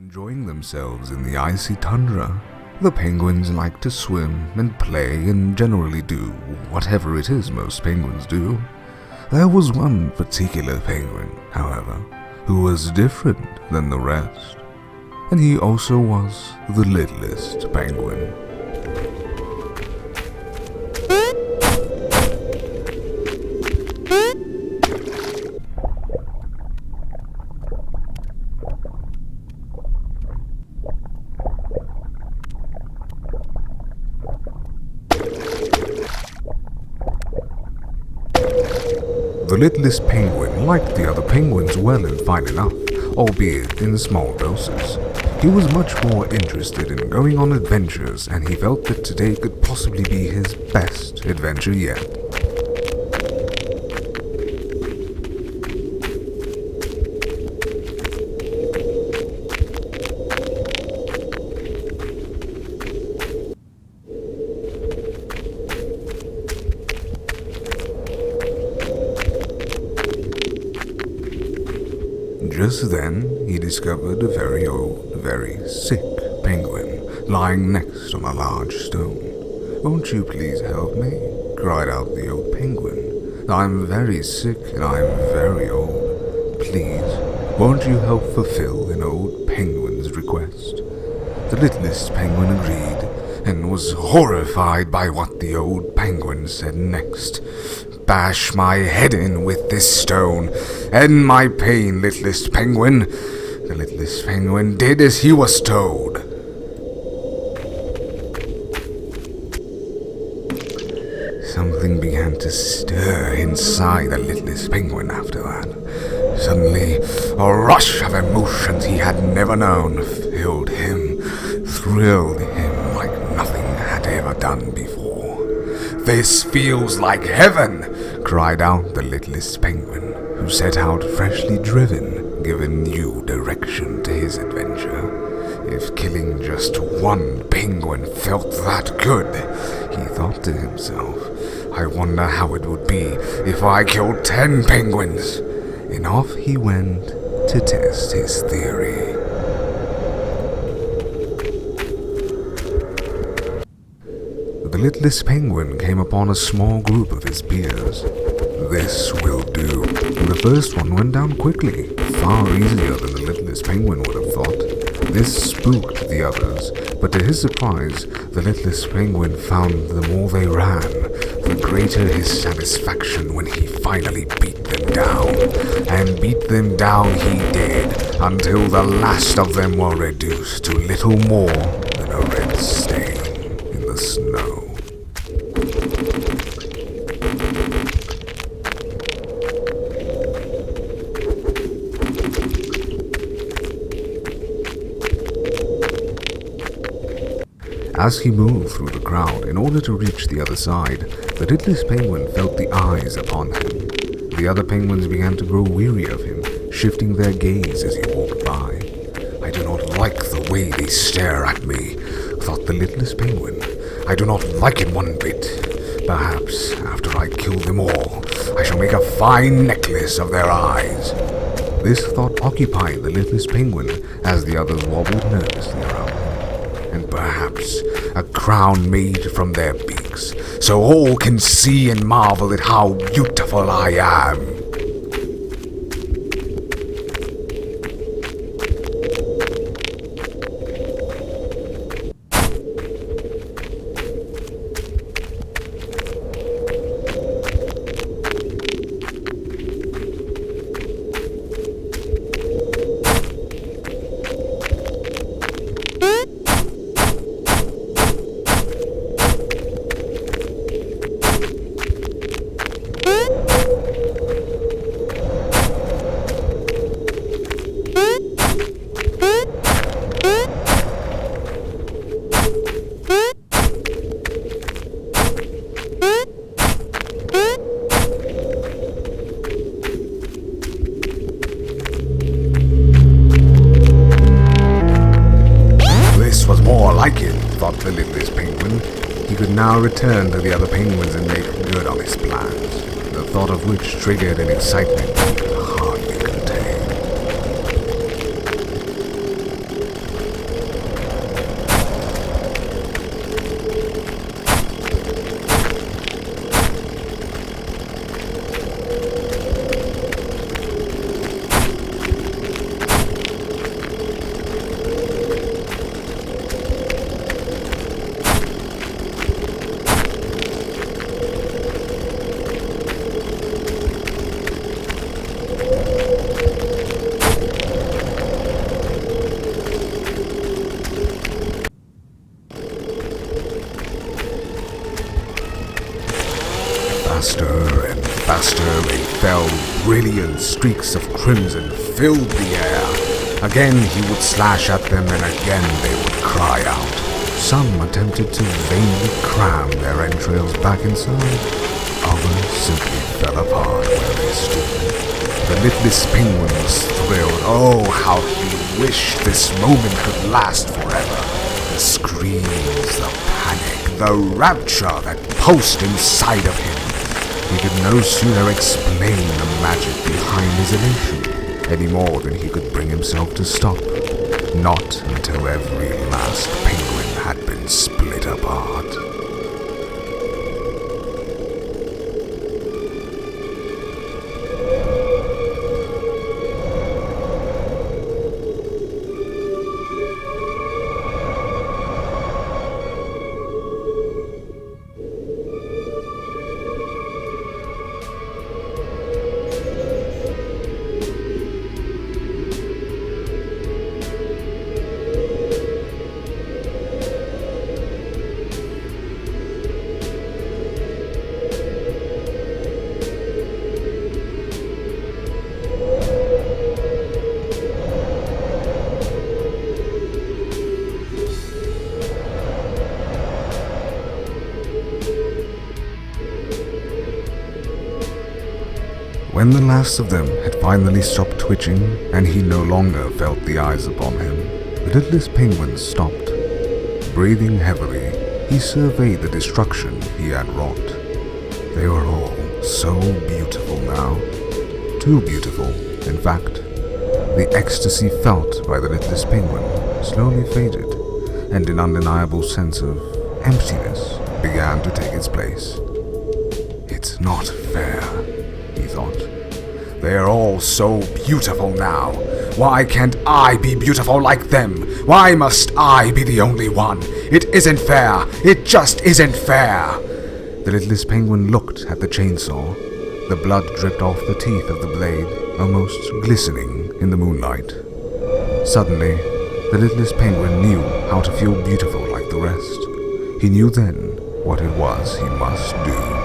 Enjoying themselves in the icy tundra, the penguins like to swim and play and generally do whatever it is most penguins do. There was one particular penguin, however, who was different than the rest, and he also was the littlest penguin. The littlest penguin liked the other penguins well and fine enough, albeit in small doses. He was much more interested in going on adventures, and he felt that today could possibly be his best adventure yet. Just then, he discovered a very old, very sick penguin lying next on a large stone. "Won't you please help me?" cried out the old penguin. "I'm very sick and I'm very old. Please, won't you help fulfill an old penguin's request?" The littlest penguin agreed, and was horrified by what the old penguin said next. "Bash my head in with this stone. End my pain, littlest penguin." The littlest penguin did as he was told. Something began to stir inside the littlest penguin after that. Suddenly, a rush of emotions he had never known filled him, thrilled him like nothing had ever done before. "This feels like heaven!" cried out the littlest penguin, who set out freshly driven, giving new direction to his adventure. If killing just one penguin felt that good, he thought to himself, "I wonder how it would be if I killed 10 penguins." And off he went to test his theory. The littlest penguin came upon a small group of his peers. "This will do." The first one went down quickly, far easier than the littlest penguin would have thought. This spooked the others, but to his surprise, the littlest penguin found the more they ran, the greater his satisfaction when he finally beat them down. And beat them down he did, until the last of them were reduced to little more than a red stain in the snow. As he moved through the crowd in order to reach the other side, the littlest penguin felt the eyes upon him. The other penguins began to grow weary of him, shifting their gaze as he walked by. "I do not like the way they stare at me," thought the littlest penguin. "I do not like it one bit. Perhaps, after I kill them all, I shall make a fine necklace of their eyes." This thought occupied the littlest penguin as the others wobbled nervously around him. "And perhaps a crown made from their beaks, so all can see and marvel at how beautiful I am." Like it, thought the littlest penguin. He could now return to the other penguins and make good on his plans, the thought of which triggered an excitement he could hardly contain. and faster they fell. Brilliant streaks of crimson filled the air. Again he would slash at them, and again they would cry out. Some attempted to vainly cram their entrails back inside. Others simply fell apart where they stood. The littlest penguin was thrilled. Oh, how he wished this moment could last forever. The screams, the panic, the rapture that pulsed inside of him. He could no sooner explain the magic behind his elation, any more than he could bring himself to stop. Not until every last penguin had been split apart. When the last of them had finally stopped twitching, and he no longer felt the eyes upon him, the littlest penguin stopped. Breathing heavily, he surveyed the destruction he had wrought. They were all so beautiful now. Too beautiful, in fact. The ecstasy felt by the littlest penguin slowly faded, and an undeniable sense of emptiness began to take its place. It's not fair, he thought. They are all so beautiful now. Why can't I be beautiful like them? Why must I be the only one? It isn't fair. It just isn't fair. The littlest penguin looked at the chainsaw. The blood dripped off the teeth of the blade, almost glistening in the moonlight. Suddenly, the littlest penguin knew how to feel beautiful like the rest. He knew then what it was he must do.